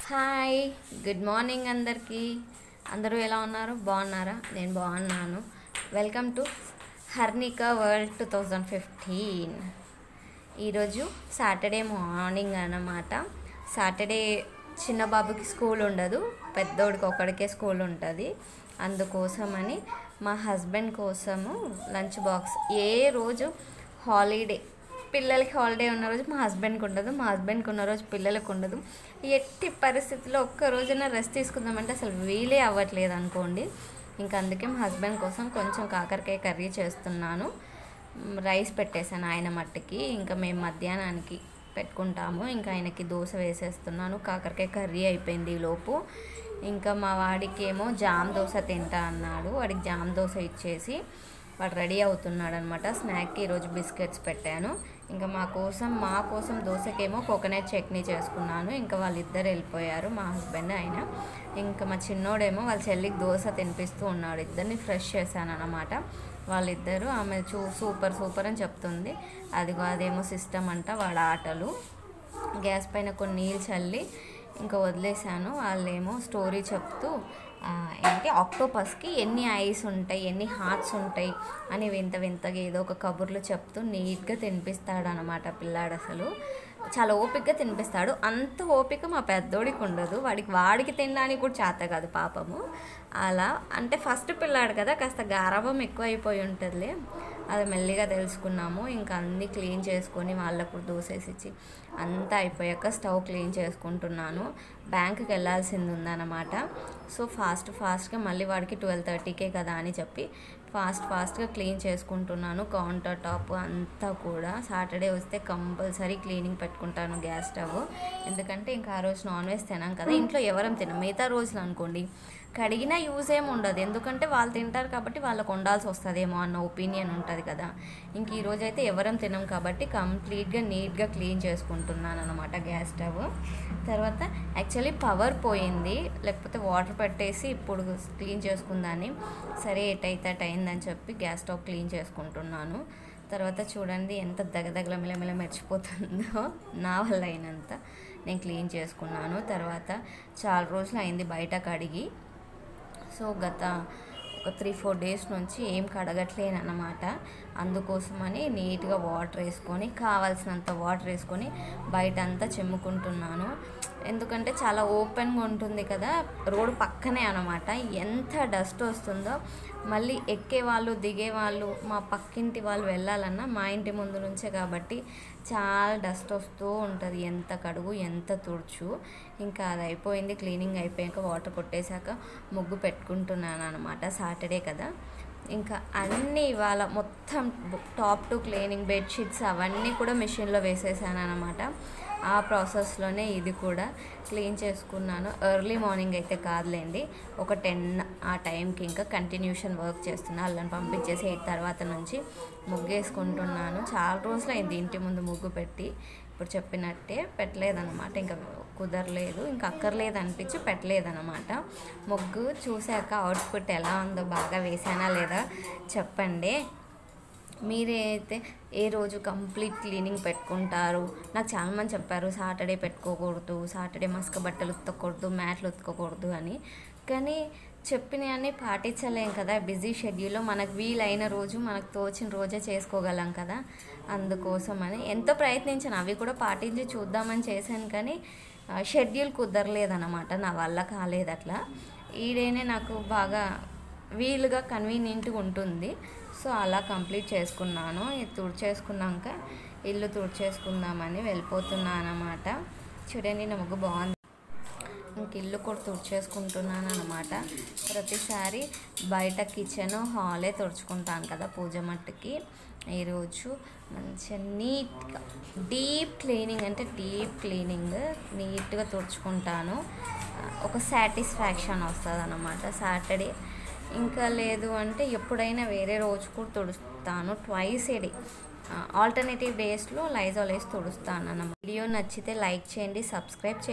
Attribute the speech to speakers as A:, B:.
A: Hi, good morning అందరికీ. అందరూ ఎలా ఉన్నారు? బాగున్నారా? నేను బాగున్నాను. Welcome to Harnika world 2015. ఈరోజు సాటర్డే మార్నింగ్ అన్నమాట. సాటర్డే చిన్న బాబుకి స్కూల్ ఉండదు, పెద్దోడికి ఒక్కడికే స్కూల్ ఉంటుంది. అందుకోసమని మా హస్బెండ్ కోసము లంచ్ బాక్స్, ఏ రోజు హాలిడే పిల్లలకి హాలిడే ఉన్న రోజు మా హస్బెండ్కి ఉండదు, మా హస్బెండ్కి ఉన్న రోజు పిల్లలకు ఉండదు. ఎట్టి పరిస్థితుల్లో ఒక్క రోజైనా రెస్ట్ తీసుకుందామంటే అసలు వీలే అవ్వట్లేదు అనుకోండి. ఇంకా అందుకే మా హస్బెండ్ కోసం కొంచెం కాకరకాయ కర్రీ చేస్తున్నాను. రైస్ పెట్టేశాను ఆయన మట్టికి, ఇంకా మేము మధ్యాహ్నానికి పెట్టుకుంటాము. ఇంకా ఆయనకి దోశ వేసేస్తున్నాను. కాకరకాయ కర్రీ అయిపోయింది ఈలోపు. ఇంకా మా వాడికి ఏమో జామ్ దోశ తింటా అన్నాడు. వాడికి జామ్ దోశ ఇచ్చేసి వాడు రెడీ అవుతున్నాడు అనమాట. స్నాక్కి ఈరోజు బిస్కెట్స్ పెట్టాను. ఇంకా మా కోసం దోశకేమో కోకోనట్ చట్నీ చేసుకున్నాను. ఇంకా వాళ్ళిద్దరు వెళ్ళిపోయారు, మా హస్బెండ్ ఆయన. ఇంకా మా చిన్నోడేమో వాళ్ళ చెల్లికి దోశ తినిపిస్తూ ఉన్నాడు. ఇద్దరిని ఫ్రెష్ చేశాను అనమాట. వాళ్ళిద్దరూ ఆమె సూపర్ అని చెప్తుంది. అదేమో సిస్టమ్ అంట వాడు ఆటలు. గ్యాస్ పైన కొన్ని నీళ్ళు చల్లి ఇంకా వదిలేశాను. వాళ్ళేమో స్టోరీ చెప్తూ ఏంటి ఆక్టోపస్కి ఎన్ని ఐస్ ఉంటాయి, ఎన్ని హార్ట్స్ ఉంటాయి అని వింతగా ఏదో ఒక కబుర్లు చెప్తూ నీట్గా తినిపిస్తాడు అనమాట పిల్లాడు. అసలు చాలా ఓపికగా తినిపిస్తాడు. అంత ఓపిక మా పెద్దోడికి ఉండదు. వాడికి తినడానికి కూడా చేత కాదు పాపము. అలా అంటే ఫస్ట్ పిల్లాడు కదా, కాస్త గారాబం ఎక్కువ అయిపోయి ఉంటుందిలే. అది మెల్లిగా తెలుసుకున్నాము. ఇంకా అన్నీ క్లీన్ చేసుకొని వాళ్ళకు దోసేసిచ్చి అంతా అయిపోయాక స్టవ్ క్లీన్ చేసుకుంటున్నాను. బ్యాంకుకి వెళ్ళాల్సింది ఉందన్నమాట. సో ఫాస్ట్గా మళ్ళీ వాడికి 12:30కే కదా అని చెప్పి ఫాస్ట్గా క్లీన్ చేసుకుంటున్నాను. కౌంటర్ టాప్ అంతా కూడా సాటర్డే వస్తే కంపల్సరీ క్లీనింగ్ పెట్టుకుంటాను గ్యాస్ స్టవ్. ఎందుకంటే ఇంకా ఆ రోజు నాన్ వెజ్ తినాం కదా, ఇంట్లో ఎవరం తినం. మిగతా రోజులు అనుకోండి కడిగినా యూజ్ ఏమి ఉండదు, ఎందుకంటే వాళ్ళు తింటారు కాబట్టి వాళ్ళకు వండాల్సి వస్తుందేమో అన్న ఒపీనియన్ ఉంటుంది కదా. ఇంక ఈరోజు అయితే ఎవరం తినం కాబట్టి కంప్లీట్గా నీట్గా క్లీన్ చేసుకుంటున్నాను అనమాట గ్యాస్ స్టవ్. తర్వాత యాక్చువల్లీ పవర్ పోయింది, లేకపోతే వాటర్ పెట్టేసి ఇప్పుడు క్లీన్ చేసుకుందాన్ని. సరే ఎటైతే అయిందని చెప్పి గ్యాస్ స్టవ్ క్లీన్ చేసుకుంటున్నాను. తర్వాత చూడండి ఎంత దగదగల మిలమిల మెరిచిపోతుందో. నా వల్ల అయినంత నేను క్లీన్ చేసుకున్నాను. తర్వాత చాలా రోజులు అయింది బయట కడిగి. సో గత ఒక 3-4 డేస్ నుంచి ఏం కడగట్లేను అన్నమాట. అందుకోసమని నీట్గా వాటర్ వేసుకొని, కావాల్సినంత వాటర్ వేసుకొని బయట అంతా చిమ్ముకుంటున్నాను. ఎందుకంటే చాలా ఓపెన్గా ఉంటుంది కదా, రోడ్డు పక్కనే అనమాట. ఎంత డస్ట్ వస్తుందో, మళ్ళీ ఎక్కేవాళ్ళు దిగేవాళ్ళు మా పక్కింటి వాళ్ళు వెళ్ళాలన్నా మా ఇంటి ముందు నుంచే కాబట్టి చాలా డస్ట్ వస్తూ ఉంటుంది. ఎంత కడుగు ఎంత తుడుచు. ఇంకా అది అయిపోయింది. క్లీనింగ్ అయిపోయాక వాటర్ కొట్టేశాక ముగ్గు పెట్టుకుంటున్నాను అనమాట. సాటర్డే కదా, ఇంకా అన్నీ ఇవాళ మొత్తం టాప్ టు క్లీనింగ్, బెడ్షీట్స్ అవన్నీ కూడా మిషన్లో వేసేసాను అనమాట. ఆ ప్రాసెస్లోనే ఇది కూడా క్లీన్ చేసుకున్నాను. ఎర్లీ మార్నింగ్ అయితే కాదులేండి, ఒక 10 ఆ టైంకి ఇంకా కంటిన్యూషన్ వర్క్ చేస్తున్నాను. వాళ్ళని పంపించేసి 8 తర్వాత నుంచి ముగ్గేసుకుంటున్నాను. చాలా రోజులు అయింది ఇంటి ముందు ముగ్గు పెట్టి. ఇప్పుడు చెప్పినట్టే పెట్టలేదన్నమాట, ఇంకా కుదరలేదు, ఇంకా అక్కర్లేదు అనిపించి పెట్టలేదన్నమాట. ముగ్గు చూశాక అవుట్పుట్ ఎలా ఉందో, బాగా వేసానా లేదా చెప్పండి. మీరైతే ఏ రోజు కంప్లీట్ క్లీనింగ్ పెట్టుకుంటారు? నాకు చాలామంది చెప్పారు సాటర్డే పెట్టుకోకూడదు, సాటర్డే మస్క బట్టలు ఉతకూడదు, మ్యాట్లు ఉతకకూడదు అని. కానీ చెప్పినవన్నీ పాటించలేం కదా, బిజీ షెడ్యూల్లో. మనకు వీలైన రోజు, మనకు తోచిన రోజే చేసుకోగలం కదా. అందుకోసమని ఎంతో ప్రయత్నించాను, అవి కూడా పాటించి చూద్దామని చేశాను. కానీ షెడ్యూల్ కుదరలేదన్నమాట, నా వల్ల కాలేదు అట్లా. ఈ డేనే నాకు బాగా వీలుగా కన్వీనియంట్గా ఉంటుంది. సో అలా కంప్లీట్ చేసుకున్నాను. ఇది తుడిచేసుకున్నాక ఇల్లు తుడిచేసుకుందామని వెళ్ళిపోతున్నాను అన్నమాట. చూడండి నా ముగ్గు బాగుంది. ఇంక ఇల్లు కూడా తుడిచేసుకుంటున్నాను అనమాట. ప్రతిసారి బయట కిచెన్ హాలే తుడుచుకుంటాను కదా పూజ మట్టుకి. ఈరోజు మంచిగా నీట్గా డీప్ క్లీనింగ్, అంటే డీప్ క్లీనింగ్ నీట్గా తుడుచుకుంటాను. ఒక సాటిస్ఫాక్షన్ వస్తుంది అన్నమాట సాటర్డే. ఇంకా లేదు అంటే ఎప్పుడైనా వేరే రోజు కూడా తుడుస్తాను. ట్వైస్ ఏ డే, ఆల్టర్నేటివ్ డేస్లో లైజాల్ వేసి తుడుస్తాను అన్నమాట. వీడియో నచ్చితే లైక్ చేయండి, సబ్స్క్రైబ్ చేయండి.